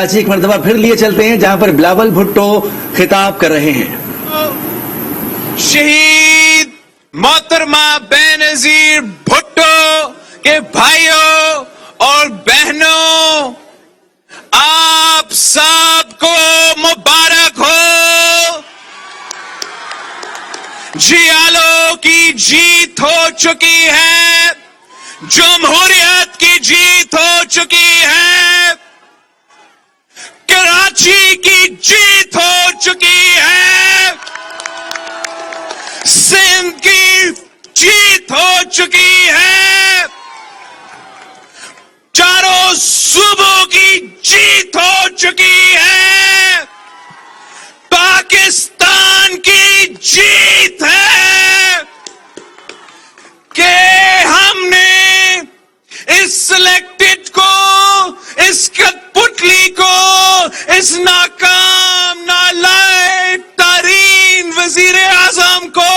آج ایک مرتبہ پھر لیے چلتے ہیں جہاں پر بلاول بھٹو خطاب کر رہے ہیں. شہید محترمہ بینظیر بھٹو کے بھائیوں اور بہنوں، آپ سب کو مبارک ہو. جیالو کی جیت ہو چکی ہے، جمہوریت کی جیت ہو چکی ہے، کراچی کی جیت ہو چکی ہے، سندھ کی جیت ہو چکی ہے، چاروں صوبوں کی جیت ہو چکی ہے، پاکستان کی جیت ہے کہ ہم نے اس سلیکٹڈ کو، اس کٹپتلی کو، اس ناکام نالائق ترین وزیر اعظم کو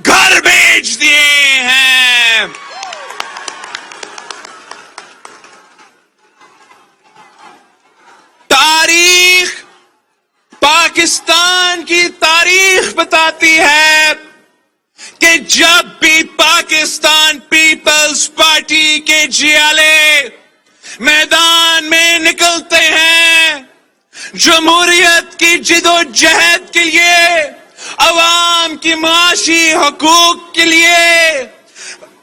گھر بھیج دیے ہیں. تاریخ، پاکستان کی تاریخ بتاتی ہے کہ جب بھی پاکستان پیپلز پارٹی کے جیالے میدان میں نکلتے ہیں جمہوریت کی جدوجہد کے لیے، عوام کی معاشی حقوق کے لیے،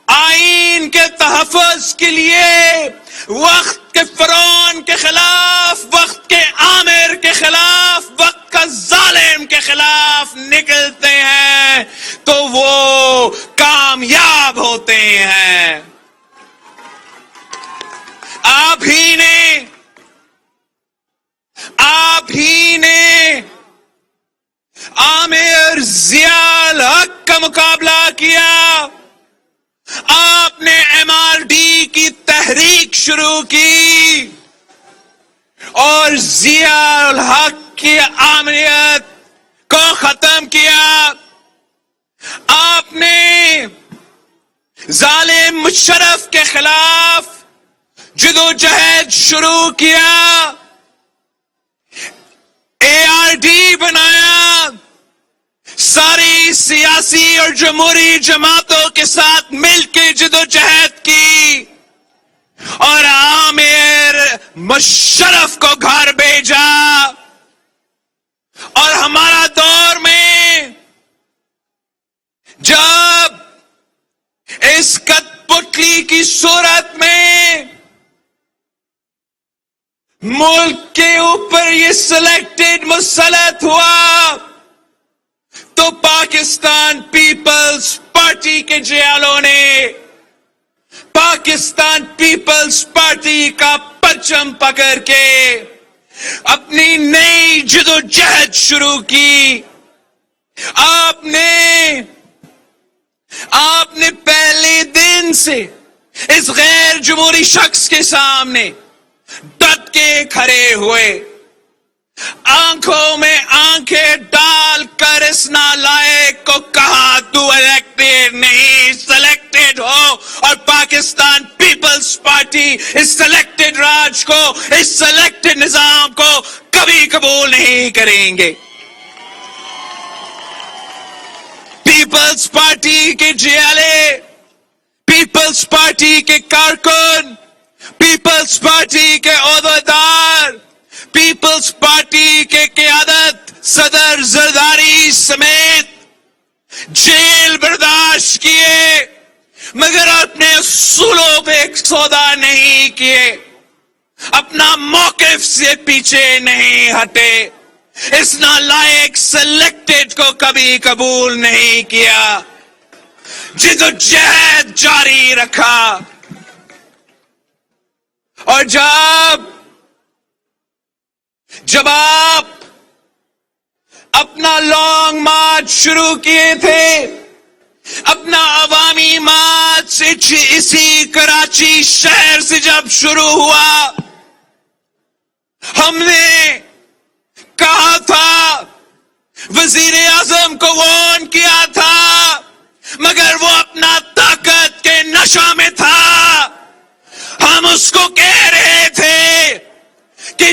آئین کے تحفظ کے لیے، وقت کے فرعون کے خلاف، وقت کے آمر کے خلاف، وقت کا ظالم کے خلاف نکلتے ہیں تو وہ کامیاب ہوتے ہیں. آپ ہی نے عامر ضیاء الحق کا مقابلہ کیا. آپ نے MRD کی تحریک شروع کی اور ضیاء الحق کی آمریت کو ختم کیا. آپ نے ظالم مشرف کے خلاف جدوجہد شروع کیا، ARD بنایا، ساری سیاسی اور جمہوری جماعتوں کے ساتھ مل کے جدوجہد کی اور عامر مشرف کو گھر بھیجا. اور ہمارا دور میں جب اس کٹپتلی کی صورت میں ملک کے اوپر یہ سلیکٹڈ مسلط ہوا تو پاکستان پیپلز پارٹی کے جیالوں نے پاکستان پیپلز پارٹی کا پرچم پکڑ کے اپنی نئی جدوجہد شروع کی. آپ نے پہلے دن سے اس غیر جمہوری شخص کے سامنے ڈٹ کے کھڑے ہوئے، آنکھوں میں آنکھیں ڈال کر اس نالائق کو کہا تو الیکٹڈ نہیں، سلیکٹڈ ہو. اور پاکستان پیپلز پارٹی اس سلیکٹڈ راج کو، اس سلیکٹڈ نظام کو کبھی قبول نہیں کریں گے. پیپلز پارٹی کے جیالے، پیپلز پارٹی کے کارکن، پیپلز پارٹی کے عہدیدار، پیپلز پارٹی کے قیادت صدر زرداری سمیت جیل برداشت کیے مگر اپنے اصولوں پہ سودا نہیں کیے، اپنا موقف سے پیچھے نہیں ہٹے، اس نالائق سلیکٹڈ کو کبھی قبول نہیں کیا، جدوجہد جاری رکھا. اور جب آپ اپنا لانگ مارچ شروع کیے تھے، اپنا عوامی مارچ اسی کراچی شہر سے جب شروع ہوا، ہم نے کہا تھا، وزیر اعظم کو وارن کیا تھا مگر وہ اپنا طاقت کے نشہ میں تھا. ہم اس کو کہہ رہے تھے کہ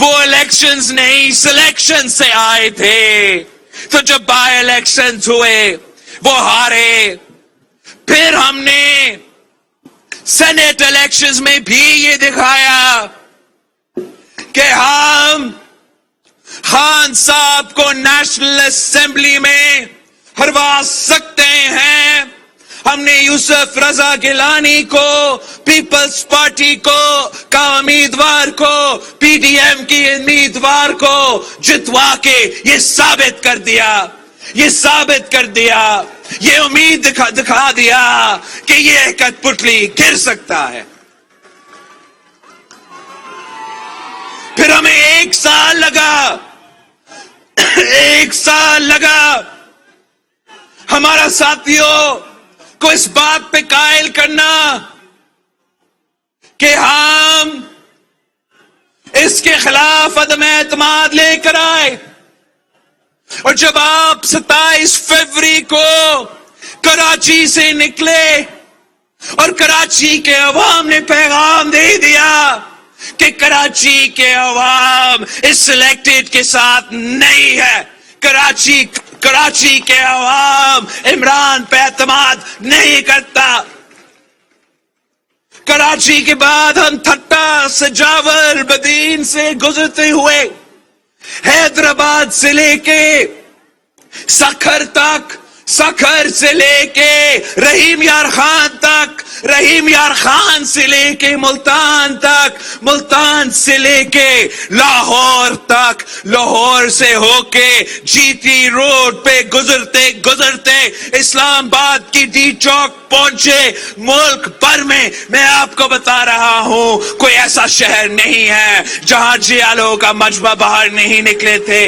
وہ الیکشنز نہیں سلیکشن سے آئے تھے. تو جب بائی الیکشنز ہوئے وہ ہارے. پھر ہم نے سینٹ الیکشنز میں بھی یہ دکھایا کہ ہم خان صاحب کو نیشنل اسمبلی میں ہروا سکتے ہیں. ہم نے یوسف رضا گیلانی کو پیپلز پارٹی کو کا امیدوار کو پی ڈی ایم کی امیدوار کو جتوا کے یہ ثابت کر دیا یہ امید دکھا دیا کہ یہ کٹ پتلی گر سکتا ہے. پھر ہمیں ایک سال لگا ہمارا ساتھیوں کو اس بات پہ قائل کرنا کہ ہم اس کے خلاف عدم اعتماد لے کر آئے. اور جب آپ 27 فروری کو کراچی سے نکلے اور کراچی کے عوام نے پیغام دے دیا کہ کراچی کے عوام اس سلیکٹڈ کے ساتھ نہیں ہے, کراچی کے عوام عمران پہ اعتماد نہیں کرتا. کراچی کے بعد ہم تھٹا سجاول بدین سے گزرتے ہوئے حیدرآباد سے لے کے سکھر تک, سکھر سے لے کے رحیم یار خان تک, رحیم یار خان سے لے کے ملتان تک, ملتان سے لے کے لاہور تک, لاہور سے ہو کے جی ٹی روڈ پہ گزرتے گزرتے اسلام آباد کی ڈی چوک پہنچے. ملک بھر میں آپ کو بتا رہا ہوں کوئی ایسا شہر نہیں ہے جہاں جیالوں کا مجمع باہر نہیں نکلے تھے.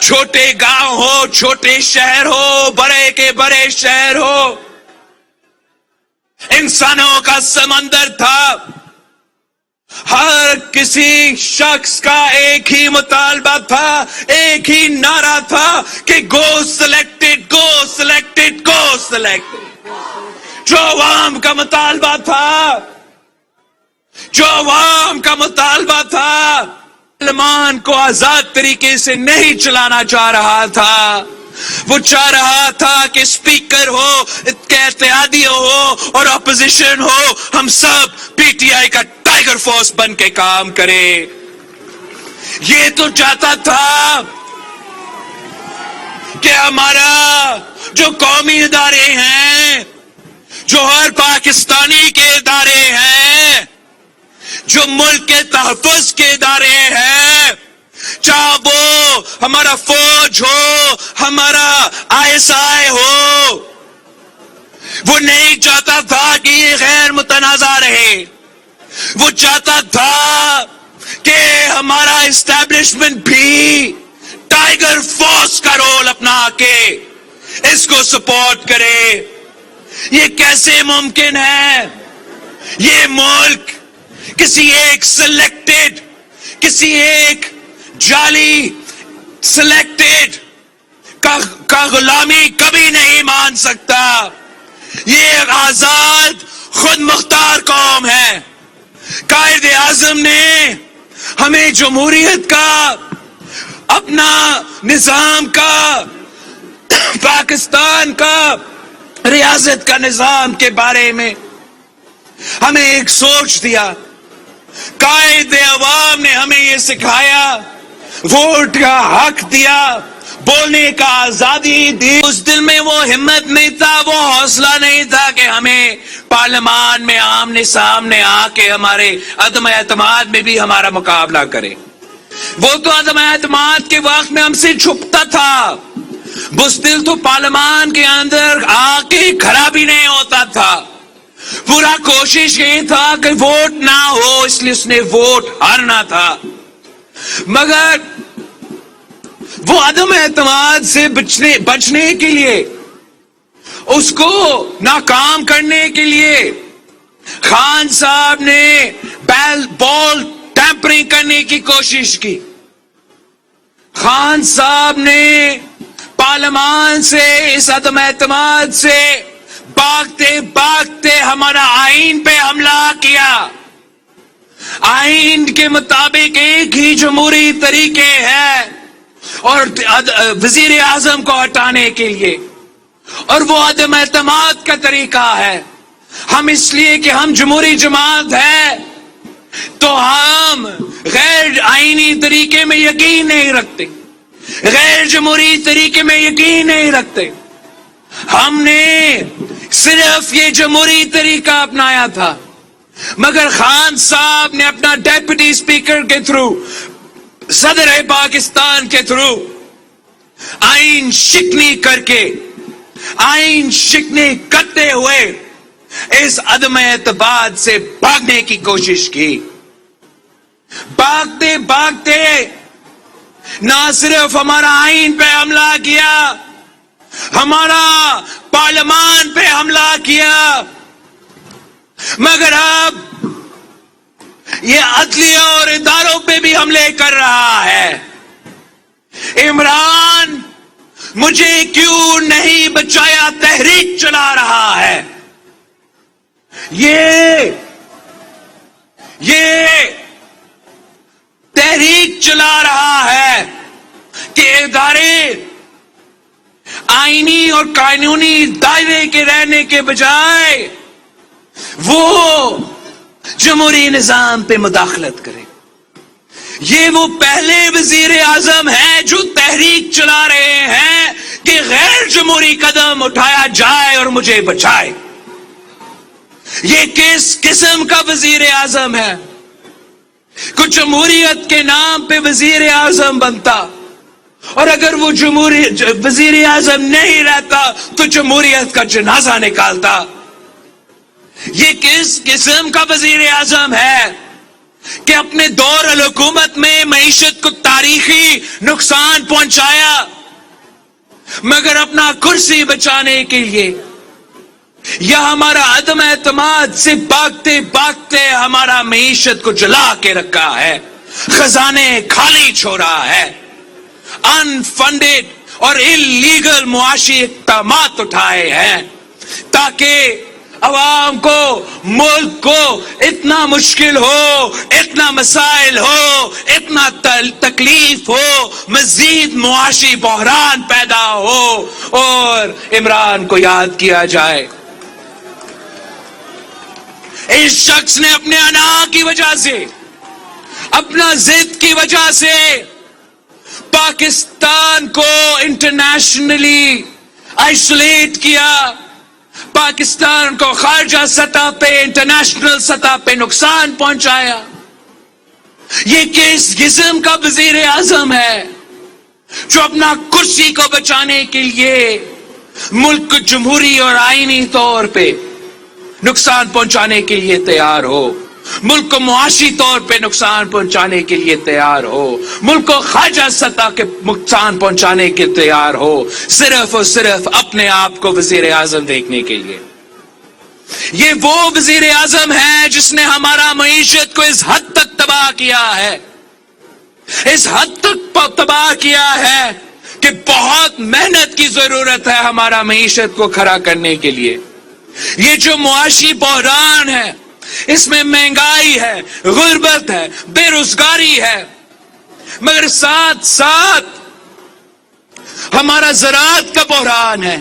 چھوٹے گاؤں ہو, چھوٹے شہر ہو, بڑے کے بڑے شہر ہو, انسانوں کا سمندر تھا. ہر کسی شخص کا ایک ہی مطالبہ تھا, ایک ہی نعرہ تھا کہ گو سلیکٹڈ, گو سلیکٹڈ, گو سلیکٹڈ. جو عوام کا مطالبہ تھا, جو عوام کا مطالبہ تھا, پارلیمان کو آزاد طریقے سے نہیں چلانا چاہ رہا تھا. وہ چاہ رہا تھا کہ اسپیکر ہو, اتحادی ہو اور اپوزیشن ہو, ہم سب پی ٹی آئی کا ٹائیگر فورس بن کے کام کرے. یہ تو چاہتا تھا کہ ہمارا جو قومی ادارے ہیں, جو ہر پاکستانی کے ادارے ہیں, جو ملک کے تحفظ کے ادارے ہیں, چاہے وہ ہمارا فوج ہو, ہمارا آئی ایس آئی ہو, وہ نہیں چاہتا تھا کہ یہ غیر متنازع رہے. وہ چاہتا تھا کہ ہمارا اسٹیبلشمنٹ بھی ٹائیگر فورس کا رول اپنا کے اس کو سپورٹ کرے. یہ کیسے ممکن ہے؟ یہ ملک کسی ایک سلیکٹڈ, کسی ایک جعلی سلیکٹڈ کا غلامی کبھی نہیں مان سکتا. یہ ایک آزاد خود مختار قوم ہے. قائد اعظم نے ہمیں جمہوریت کا, اپنا نظام کا, پاکستان کا ریاست کا نظام کے بارے میں ہمیں ایک سوچ دیا. قائد عوام نے ہمیں یہ سکھایا, ووٹ کا حق دیا, بولنے کا آزادی دی. اس دل میں وہ ہمت نہیں تھا, وہ حوصلہ نہیں تھا کہ ہمیں پارلیمان میں آمنے سامنے آ کے ہمارے عدم اعتماد میں بھی ہمارا مقابلہ کرے. وہ تو عدم اعتماد کے وقت میں ہم سے چھپتا تھا. بزدل تو پارلیمان کے اندر آ کے کھڑا بھی نہیں ہوتا تھا. پورا کوشش یہ تھا کہ ووٹ نہ ہو, اس لیے اس نے ووٹ ہارنا تھا. مگر وہ عدم اعتماد سے بچنے کے لیے, اس کو ناکام کرنے کے لیے خان صاحب نے بال ٹیمپرنگ کرنے کی کوشش کی. خان صاحب نے پارلیمان سے, اس عدم اعتماد سے بھاگتے بھاگتے ہمارا آئین پہ حملہ کیا. آئین کے مطابق ایک ہی جمہوری طریقے ہے اور وزیر اعظم کو ہٹانے کے لیے، اور وہ عدم اعتماد کا طریقہ ہے. ہم اس لیے کہ ہم جمہوری جماعت ہے تو ہم غیر آئینی طریقے میں یقین نہیں رکھتے، غیر جمہوری طریقے میں یقین نہیں رکھتے. ہم نے صرف یہ جمہوری طریقہ اپنایا تھا، مگر خان صاحب نے اپنا ڈیپٹی اسپیکر کے تھرو، صدر پاکستان کے تھرو آئین شکنی کر کے، آئین شکنی کرتے ہوئے اس عدم اعتماد سے بھاگنے کی کوشش کی. بھاگتے بھاگتے نہ صرف ہمارا آئین پہ حملہ کیا، ہمارا پارلیمان پہ حملہ کیا، مگر اب یہ عدلیہ اور اداروں پہ بھی حملے کر رہا ہے. عمران مجھے کیوں نہیں بچایا تحریک چلا رہا ہے. یہ تحریک چلا رہا ہے کہ ادارے آئینی اور قانونی دائرے کے رہنے کے بجائے وہ جمہوری نظام پہ مداخلت کرے. یہ وہ پہلے وزیر اعظم ہیں جو تحریک چلا رہے ہیں کہ غیر جمہوری قدم اٹھایا جائے اور مجھے بچائے. یہ کس قسم کا وزیر اعظم ہے؟ کچھ جمہوریت کے نام پہ وزیر اعظم بنتا، اور اگر وہ وزیر اعظم نہیں رہتا تو جمہوریت کا جنازہ نکالتا. یہ کس قسم کا وزیر اعظم ہے کہ اپنے دور الحکومت میں معیشت کو تاریخی نقصان پہنچایا، مگر اپنا کرسی بچانے کے لیے یا ہمارا عدم اعتماد سے بھاگتے بھاگتے ہمارا معیشت کو جلا کے رکھا ہے، خزانے خالی چھوڑا ہے، انفنڈڈ اور انلیگل معاشی اقدامات اٹھائے ہیں تاکہ عوام کو، ملک کو اتنا مشکل ہو، اتنا مسائل ہو، اتنا تکلیف ہو، مزید معاشی بحران پیدا ہو اور عمران کو یاد کیا جائے. اس شخص نے اپنے انا کی وجہ سے، اپنا ضد کی وجہ سے پاکستان کو انٹرنیشنلی آئسولیٹ کیا، پاکستان کو خارجہ سطح پہ، انٹرنیشنل سطح پہ نقصان پہنچایا. یہ کس قسم کا وزیر اعظم ہے جو اپنا کرسی کو بچانے کے لیے ملک کو جمہوری اور آئینی طور پہ نقصان پہنچانے کے لیے تیار ہو، ملک کو معاشی طور پہ نقصان پہنچانے کے لیے تیار ہو، ملک کو خارجہ سطح کے نقصان پہنچانے کے تیار ہو، صرف اور صرف اپنے آپ کو وزیر اعظم دیکھنے کے لیے. یہ وہ وزیر اعظم ہے جس نے ہمارا معیشت کو اس حد تک تباہ کیا ہے، اس حد تک تباہ کیا ہے کہ بہت محنت کی ضرورت ہے ہمارا معیشت کو کھڑا کرنے کے لیے. یہ جو معاشی بحران ہے، اس میں مہنگائی ہے، غربت ہے، بے روزگاری ہے، مگر ساتھ ساتھ ہمارا زراعت کا بحران ہے،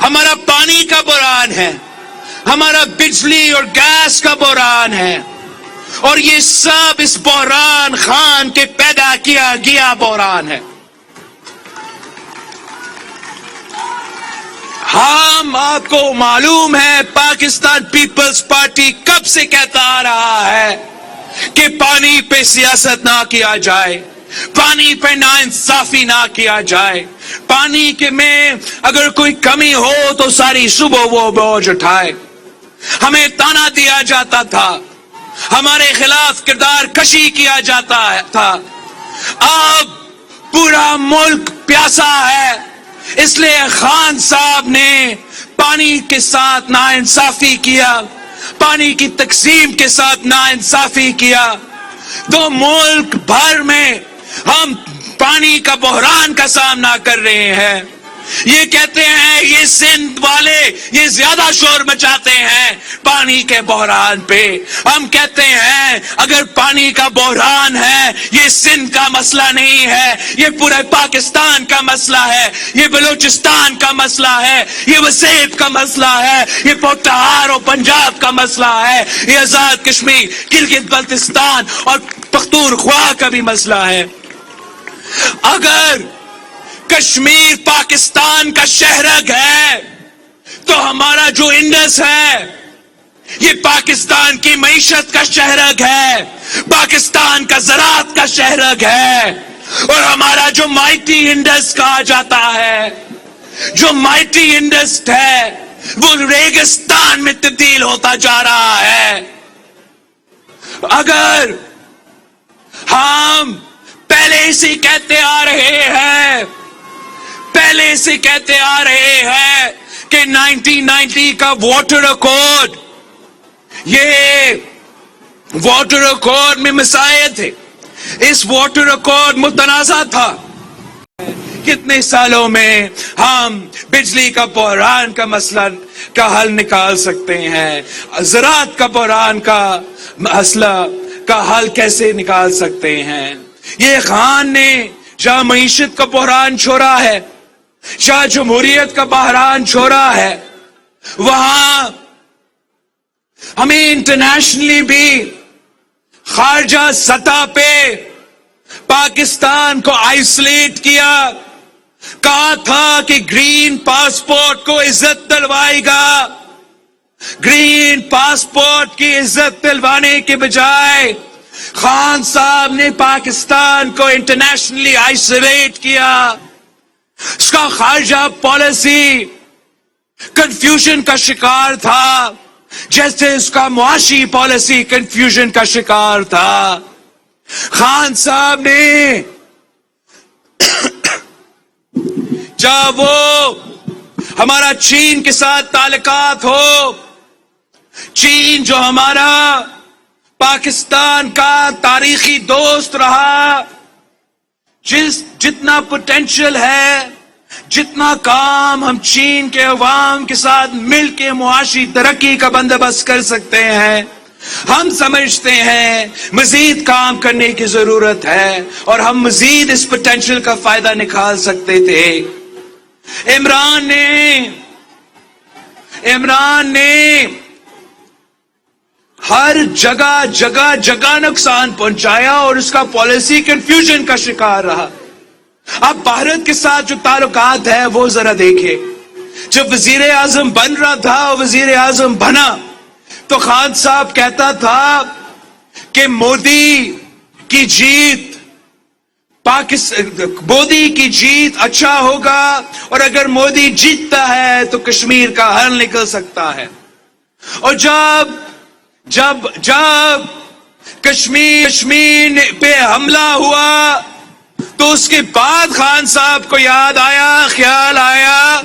ہمارا پانی کا بحران ہے، ہمارا بجلی اور گیس کا بحران ہے، اور یہ سب اس بحران خان کے پیدا کیا گیا بحران ہے. ہم آپ کو معلوم ہے پاکستان پیپلز پارٹی کب سے کہتا آ رہا ہے کہ پانی پہ سیاست نہ کیا جائے، پانی پہ ناانصافی نہ کیا جائے، پانی کے میں اگر کوئی کمی ہو تو ساری صبح وہ بوجھ اٹھائے. ہمیں تانا دیا جاتا تھا، ہمارے خلاف کردار کشی کیا جاتا تھا. اب پورا ملک پیاسا ہے، اس لیے خان صاحب نے پانی کے ساتھ ناانصافی کیا، پانی کی تقسیم کے ساتھ ناانصافی کیا، تو ملک بھر میں ہم پانی کا بحران کا سامنا کر رہے ہیں. یہ کہتے ہیں یہ سندھ والے یہ زیادہ شور مچاتے ہیں پانی کے بحران پہ. ہم کہتے ہیں اگر پانی کا بحران ہے یہ سندھ کا مسئلہ نہیں ہے, یہ پورے پاکستان کا مسئلہ ہے, یہ بلوچستان کا مسئلہ ہے, یہ وسیع کا مسئلہ ہے, یہ پوٹہار اور پنجاب کا مسئلہ ہے, یہ آزاد کشمیر گلگت بلتستان اور پختونخوا کا بھی مسئلہ ہے. اگر کشمیر پاکستان کا شہرگ ہے تو ہمارا جو انڈس ہے یہ پاکستان کی معیشت کا شہرگ ہے, پاکستان کا زراعت کا شہرگ ہے. اور ہمارا جو مائٹی انڈس کہا جاتا ہے, جو مائٹی انڈس ہے وہ ریگستان میں تبدیل ہوتا جا رہا ہے. اگر ہم پہلے سے کہتے آ رہے ہیں کہ 1990 کا واٹر ایکارڈ, یہ واٹر ایکارڈ میں مسائل تھے, اس واٹر ایکارڈ متنازع تھا. کتنے سالوں میں ہم بجلی کا بحران کا مسئلہ کا حل نکال سکتے ہیں, زراعت کا بحران کا مسئلہ کا حل کیسے نکال سکتے ہیں. یہ خان نے جہاں معیشت کا بحران چھوڑا ہے, جہاں جمہوریت کا بحران چھوڑا ہے, وہاں ہمیں انٹرنیشنلی بھی خارجہ سطح پہ پاکستان کو آئسولیٹ کیا, کہا تھا کہ گرین پاسپورٹ کو عزت دلوائے گا. گرین پاسپورٹ کی عزت دلوانے کے بجائے خان صاحب نے پاکستان کو انٹرنیشنلی آئسولیٹ کیا. اس کا خارجہ پالیسی کنفیوژن کا شکار تھا, جیسے اس کا معاشی پالیسی کنفیوژن کا شکار تھا. خان صاحب نے چاہے وہ ہمارا چین کے ساتھ تعلقات ہو, چین جو ہمارا پاکستان کا تاریخی دوست رہا, جتنا پوٹینشل ہے, جتنا کام ہم چین کے عوام کے ساتھ مل کے معاشی ترقی کا بندوبست کر سکتے ہیں, ہم سمجھتے ہیں مزید کام کرنے کی ضرورت ہے اور ہم مزید اس پوٹینشل کا فائدہ نکال سکتے تھے. عمران نے ہر جگہ نقصان پہنچایا اور اس کا پالیسی کنفیوژن کا شکار رہا. اب بھارت کے ساتھ جو تعلقات ہے وہ ذرا دیکھیں. جب وزیر اعظم بن رہا تھا, وزیر اعظم بنا تو خان صاحب کہتا تھا کہ مودی کی جیت اچھا ہوگا, اور اگر مودی جیتتا ہے تو کشمیر کا حل نکل سکتا ہے. اور جب کشمیر پہ حملہ ہوا تو اس کے بعد خان صاحب کو خیال آیا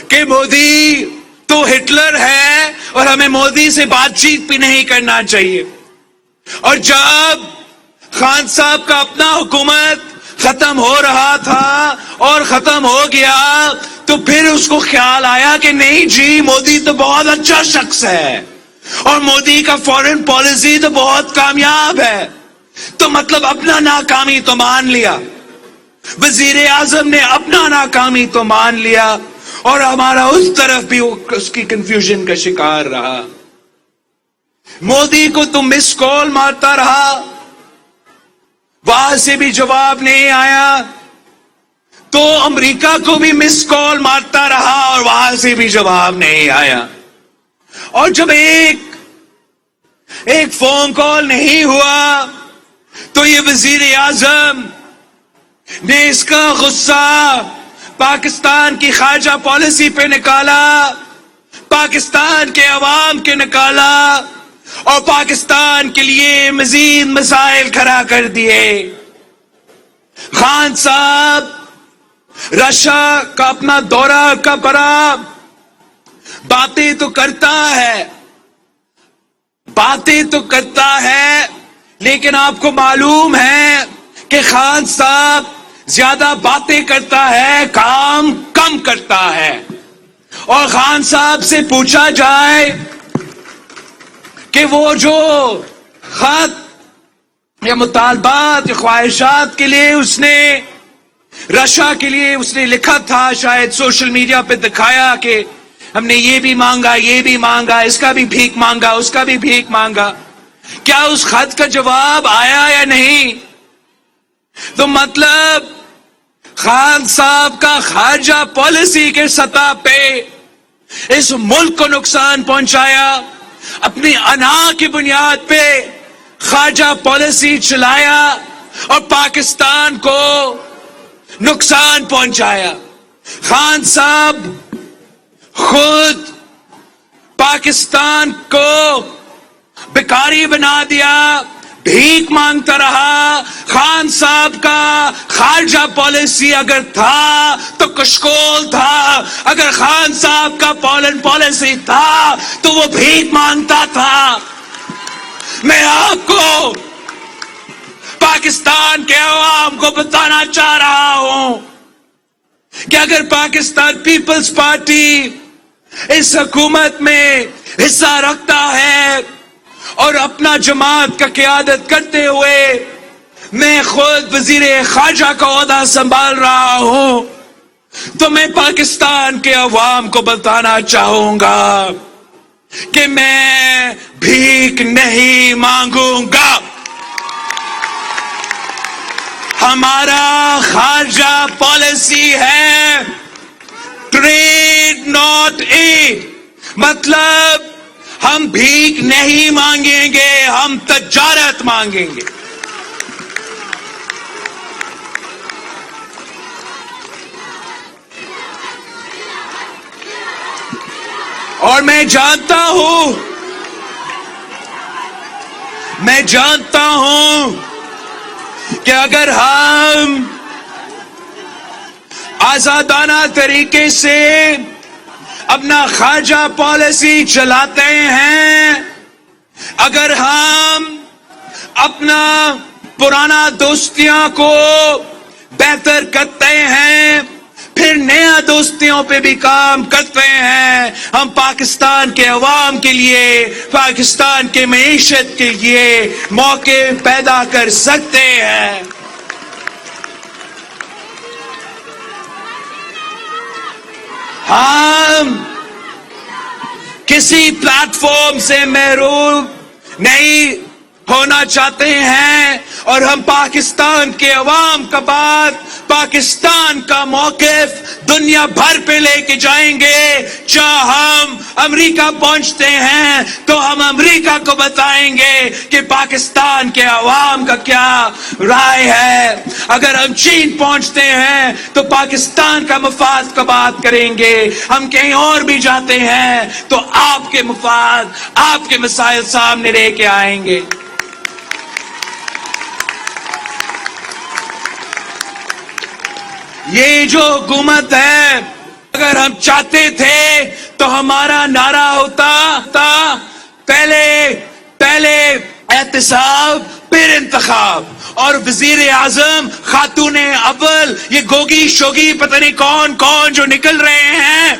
کہ مودی تو ہٹلر ہے اور ہمیں مودی سے بات چیت بھی نہیں کرنا چاہیے. اور جب خان صاحب کا اپنا حکومت ختم ہو رہا تھا اور ختم ہو گیا تو پھر اس کو خیال آیا کہ نہیں جی, مودی تو بہت اچھا شخص ہے اور مودی کا فورن پالیسی تو بہت کامیاب ہے, تو مطلب اپنا ناکامی تو مان لیا. وزیر اعظم نے اپنا ناکامی تو مان لیا اور ہمارا اس طرف بھی اس کی کنفیوژن کا شکار رہا. مودی کو تو مس کال مارتا رہا, وہاں سے بھی جواب نہیں آیا, تو امریکہ کو بھی مس کال مارتا رہا اور وہاں سے بھی جواب نہیں آیا. اور جب ایک فون کال نہیں ہوا تو یہ وزیر اعظم نے اس کا غصہ پاکستان کی خارجہ پالیسی پہ نکالا, پاکستان کے عوام کے نکالا اور پاکستان کے لیے مزید مسائل کھڑا کر دیے. خان صاحب رشیا کا اپنا دورہ کا پڑا, باتیں تو کرتا ہے لیکن آپ کو معلوم ہے کہ خان صاحب زیادہ باتیں کرتا ہے, کام کم کم کرتا ہے. اور خان صاحب سے پوچھا جائے کہ وہ جو خط یا مطالبات یا خواہشات کے لیے اس نے رشا کے لیے اس نے لکھا تھا، شاید سوشل میڈیا پہ دکھایا کہ ہم نے یہ بھی مانگا، یہ بھی مانگا، اس کا بھی بھیک مانگا، اس کا بھی بھیک مانگا، کیا اس خط کا جواب آیا یا نہیں؟ تو مطلب خان صاحب کا خارجہ پالیسی کے سطح پہ اس ملک کو نقصان پہنچایا، اپنی انا کی بنیاد پہ خارجہ پالیسی چلایا اور پاکستان کو نقصان پہنچایا. خان صاحب خود پاکستان کو بیکاری بنا دیا، بھیک مانگتا رہا. خان صاحب کا خارجہ پالیسی اگر تھا تو کشکول تھا، اگر خان صاحب کا فورن پالیسی تھا تو وہ بھیک مانگتا تھا. میں آپ کو پاکستان کے عوام کو بتانا چاہ رہا ہوں کہ اگر پاکستان پیپلز پارٹی اس حکومت میں حصہ رکھتا ہے اور اپنا جماعت کا قیادت کرتے ہوئے میں خود وزیر خارجہ کا عہدہ سنبھال رہا ہوں، تو میں پاکستان کے عوام کو بتانا چاہوں گا کہ میں بھیک نہیں مانگوں گا. ہمارا خارجہ پالیسی ہے ٹریڈ ناٹ ایڈ، مطلب ہم بھیک نہیں مانگیں گے، ہم تجارت مانگیں گے. اور میں جانتا ہوں کہ اگر ہم آزادانہ طریقے سے اپنا خارجہ پالیسی چلاتے ہیں، اگر ہم اپنا پرانا دوستیاں کو بہتر کرتے ہیں، پھر نیا دوستیوں پہ بھی کام کرتے ہیں، ہم پاکستان کے عوام کے لیے، پاکستان کے معیشت کے لیے موقع پیدا کر سکتے ہیں. ہم کسی پلیٹ فارم سے محروم نہیں ہونا چاہتے ہیں اور ہم پاکستان کے عوام کا بات، پاکستان کا موقف دنیا بھر پہ لے کے جائیں گے. چاہے ہم امریکہ پہنچتے ہیں تو ہم امریکہ کو بتائیں گے کہ پاکستان کے عوام کا کیا رائے ہے. اگر ہم چین پہنچتے ہیں تو پاکستان کا مفاد کا بات کریں گے. ہم کہیں اور بھی جاتے ہیں تو آپ کے مفاد، آپ کے مسائل سامنے لے کے آئیں گے. یہ جو حکومت ہے، اگر ہم چاہتے تھے تو ہمارا نعرہ ہوتا پہلے احتساب پھر انتخاب. اور وزیر اعظم، خاتون اول، یہ گوگی شوگی پتہ نہیں کون جو نکل رہے ہیں،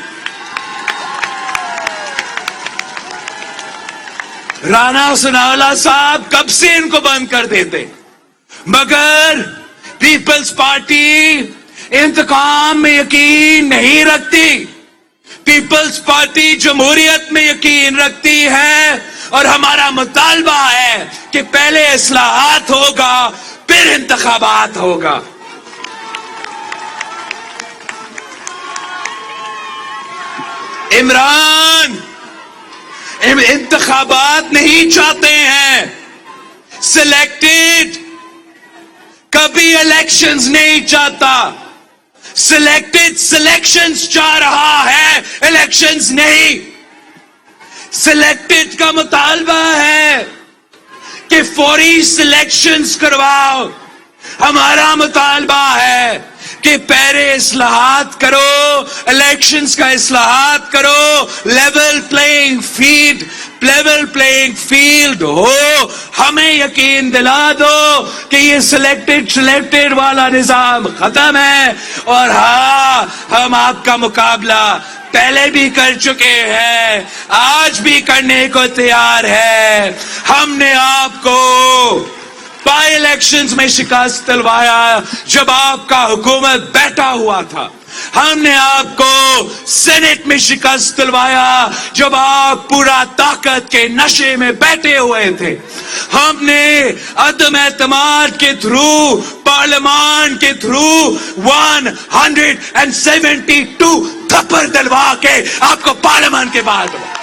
رانا ثناءاللہ صاحب کب سے ان کو بند کر دیتے. مگر پیپلز پارٹی انتقام میں یقین نہیں رکھتی. پیپلز پارٹی جمہوریت میں یقین رکھتی ہے اور ہمارا مطالبہ ہے کہ پہلے اصلاحات ہوگا پھر انتخابات ہوگا. عمران انتخابات نہیں چاہتے ہیں، سلیکٹڈ، کبھی الیکشنز نہیں چاہتا. سلیکٹڈ سلیکشنز چاہ رہا ہے، الیکشنز نہیں. سلیکٹڈ کا مطالبہ ہے کہ فوری سلیکشنز کرواؤ. ہمارا مطالبہ ہے کہ پہلے اصلاحات کرو، الیکشنز کا اصلاحات کرو، level playing field level playing field ہو. ہمیں یقین دلا دو کہ یہ سلیکٹڈ والا نظام ختم ہے. اور ہاں، ہم آپ کا مقابلہ پہلے بھی کر چکے ہیں، آج بھی کرنے کو تیار ہے. ہم نے آپ کو بائی الیکشنز میں شکست دلوایا جب آپ کا حکومت بیٹھا ہوا تھا. ہم نے آپ کو سینٹ میں شکست دلوایا جب آپ پورا طاقت کے نشے میں بیٹھے ہوئے تھے. ہم نے عدم اعتماد کے تھرو، پارلیمان کے تھرو 172 تھپڑ دلوا کے آپ کو پارلیمان کے باہر دلوایا.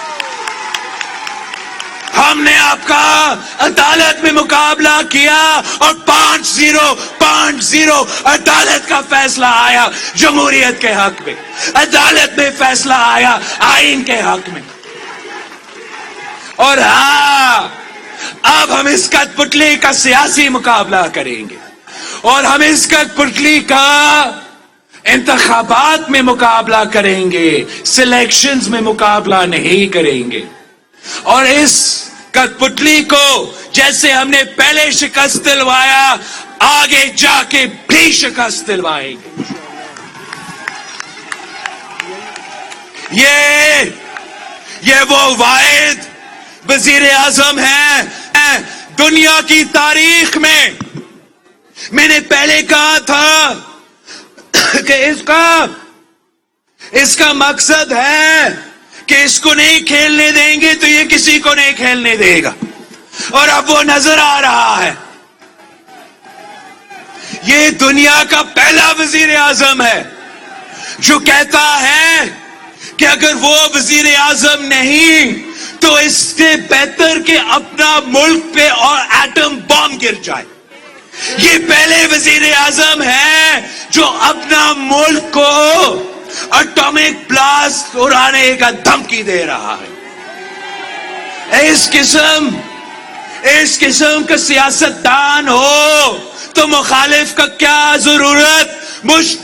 ہم نے آپ کا عدالت میں مقابلہ کیا اور 5-0 عدالت کا فیصلہ آیا جمہوریت کے حق میں. عدالت میں فیصلہ آیا آئین کے حق میں. اور ہاں، اب ہم اس کٹ پتلی کا سیاسی مقابلہ کریں گے، اور ہم اس کٹ پتلی کا انتخابات میں مقابلہ کریں گے، سلیکشنز میں مقابلہ نہیں کریں گے. اور اس کٹ پتلی کو جیسے ہم نے پہلے شکست دلوایا، آگے جا کے بھی شکست دلوائیں گے. یہ وہ واحد وزیر اعظم ہے دنیا کی تاریخ میں. میں نے پہلے کہا تھا کہ اس کا مقصد ہے کہ اس کو نہیں کھیلنے دیں گے تو یہ کسی کو نہیں کھیلنے دے گا. اور اب وہ نظر آ رہا ہے. یہ دنیا کا پہلا وزیر اعظم ہے جو کہتا ہے کہ اگر وہ وزیر اعظم نہیں تو اس سے بہتر کہ اپنا ملک پہ اور ایٹم بم گر جائے. یہ پہلے وزیر اعظم ہے جو اپنا ملک کو اٹامک بلاسٹ اڑانے کا دھمکی دے رہا ہے. اس قسم کا سیاست دان ہو تو مخالف کا کیا ضرورت،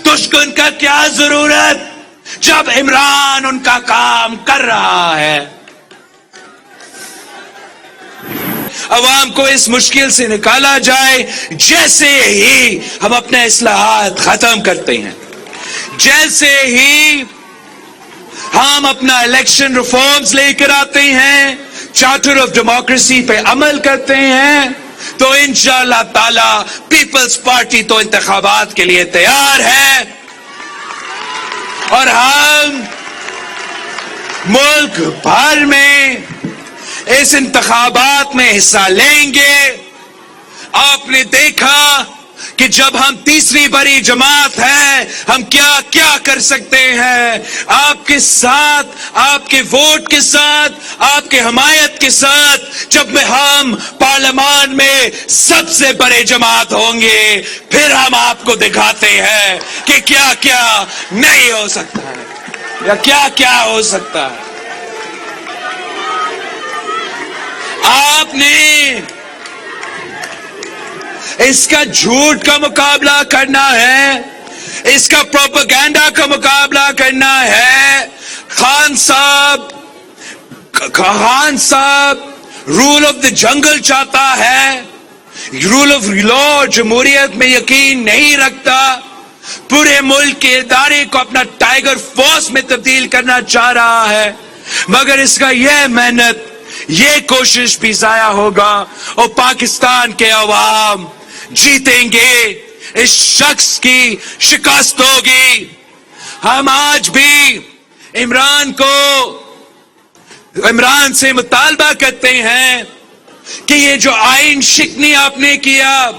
دشمن کا کیا ضرورت جب عمران ان کا کام کر رہا ہے. عوام کو اس مشکل سے نکالا جائے جیسے ہی ہم اپنے اصلاحات ختم کرتے ہیں، جیسے ہی ہم اپنا الیکشن ریفارمز لے کر آتے ہیں، چارٹر آف ڈیموکریسی پہ عمل کرتے ہیں، تو انشاءاللہ تعالی پیپلز پارٹی تو انتخابات کے لیے تیار ہے. اور ہم ملک بھر میں اس انتخابات میں حصہ لیں گے. آپ نے دیکھا کہ جب ہم تیسری بڑی جماعت ہیں ہم کیا کیا کر سکتے ہیں. آپ کے ساتھ، آپ کے ووٹ کے ساتھ، آپ کے حمایت کے ساتھ جب ہم پارلیمان میں سب سے بڑے جماعت ہوں گے، پھر ہم آپ کو دکھاتے ہیں کہ کیا کیا نہیں ہو سکتا ہے یا کیا کیا ہو سکتا ہے. آپ نے اس کا جھوٹ کا مقابلہ کرنا ہے، اس کا پروپیگنڈا کا مقابلہ کرنا ہے. خان صاحب رول آف دا جنگل چاہتا ہے، رول آف لا، جمہوریت میں یقین نہیں رکھتا، پورے ملک کے ادارے کو اپنا ٹائیگر فورس میں تبدیل کرنا چاہ رہا ہے. مگر اس کا یہ محنت، یہ کوشش بھی ضائع ہوگا اور پاکستان کے عوام جیتیں گے. اس شخص کی شکست ہوگی. ہم آج بھی عمران سے مطالبہ کرتے ہیں کہ یہ جو آئین شکنی آپ نے کیا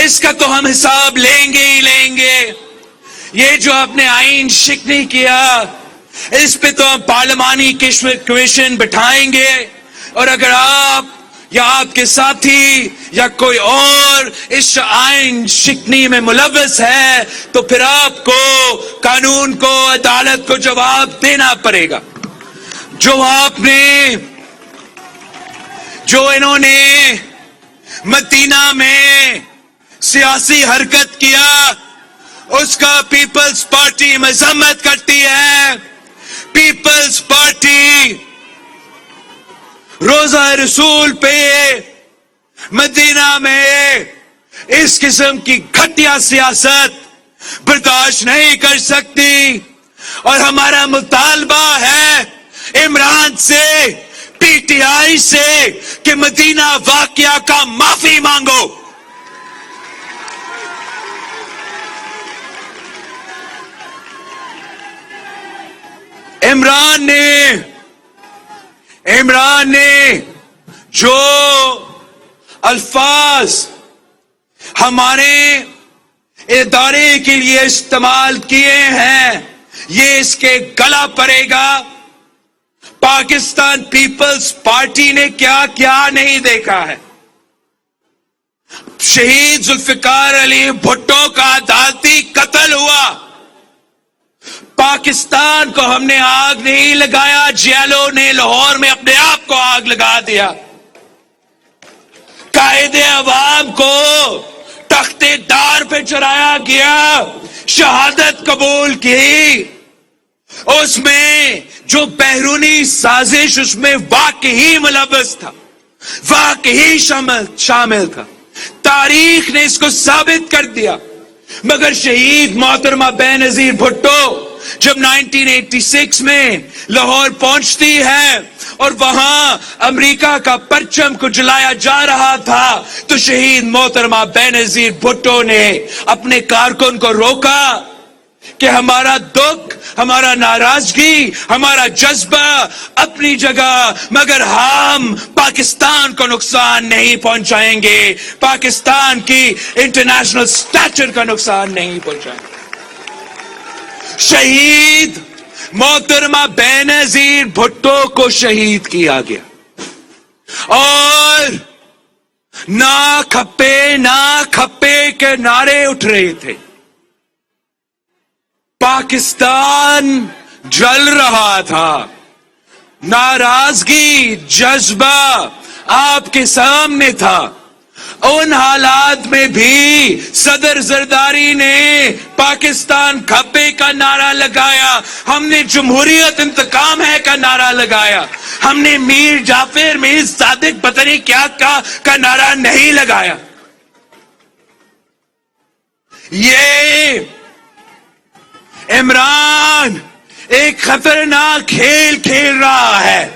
اس کا تو ہم حساب لیں گے ہی لیں گے. یہ جو آپ نے آئین شکنی کیا اس پہ تو ہم پارلیمانی کمیشن بٹھائیں گے، اور اگر آپ یا آپ کے ساتھی یا کوئی اور اس آئین شکنی میں ملوث ہے تو پھر آپ کو قانون کو، عدالت کو جواب دینا پڑے گا. جو انہوں نے مدینہ میں سیاسی حرکت کیا اس کا پیپلز پارٹی مذمت کرتی ہے. پیپلز پارٹی روزہ رسول پہ مدینہ میں اس قسم کی گھٹیا سیاست برداشت نہیں کر سکتی، اور ہمارا مطالبہ ہے عمران سے، پی ٹی آئی سے، کہ مدینہ واقعہ کا معافی مانگو۔ عمران نے جو الفاظ ہمارے ادارے کے لیے استعمال کیے ہیں، یہ اس کے گلا پڑے گا۔ پاکستان پیپلز پارٹی نے کیا کیا نہیں دیکھا ہے۔ شہید ذوالفقار علی بھٹو کا عدالتی قتل ہوا، پاکستان کو ہم نے آگ نہیں لگایا، جیلوں نے لاہور میں اپنے آپ کو آگ لگا دیا۔ قائد عوام کو تخت دار پہ چڑھایا گیا، شہادت قبول کی۔ اس میں جو بیرونی سازش اس میں واقعی ملوث تھا، واقعی شامل تھا، تاریخ نے اس کو ثابت کر دیا۔ مگر شہید محترمہ بینظیر بھٹو جب 1986 میں لاہور پہنچتی ہے اور وہاں امریکہ کا پرچم کو جلایا جا رہا تھا، تو شہید محترمہ بینظیر بھٹو نے اپنے کارکن کو روکا کہ ہمارا دکھ، ہمارا ناراضگی، ہمارا جذبہ اپنی جگہ، مگر ہم پاکستان کو نقصان نہیں پہنچائیں گے، پاکستان کی انٹرنیشنل اسٹیچر کا نقصان نہیں پہنچائیں گے۔ شہید محترمہ بینظیر بھٹو کو شہید کیا گیا، اور نہ کھپے کے نعرے اٹھ رہے تھے۔ پاکستان جل رہا تھا، ناراضگی، جذبہ آپ کے سامنے تھا۔ ان حالات میں بھی صدر زرداری نے پاکستان کھپے کا نعرہ لگایا، ہم نے جمہوریت انتقام ہے کا نعرہ لگایا، ہم نے میر جعفر، میر صادق پتہ نہیں کیا کا نعرہ نہیں لگایا۔ یہ عمران ایک خطرناک کھیل کھیل رہا ہے،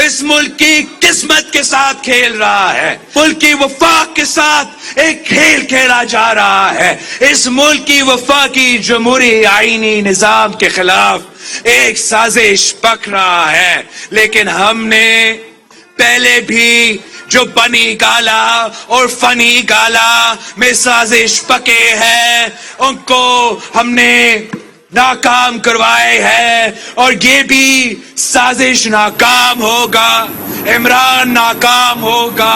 اس ملک کی قسمت کے ساتھ کھیل رہا ہے، ملک کی وفاق کے ساتھ ایک کھیل کھیلا جا رہا ہے، اس ملک کی وفاقی جمہوری آئینی نظام کے خلاف ایک سازش پک رہا ہے۔ لیکن ہم نے پہلے بھی جو بنی گالا اور فنی گالا میں سازش پکے ہیں، ان کو ہم نے ناکام کروائے ہیں، اور یہ بھی سازش ناکام ہوگا، عمران ناکام ہوگا۔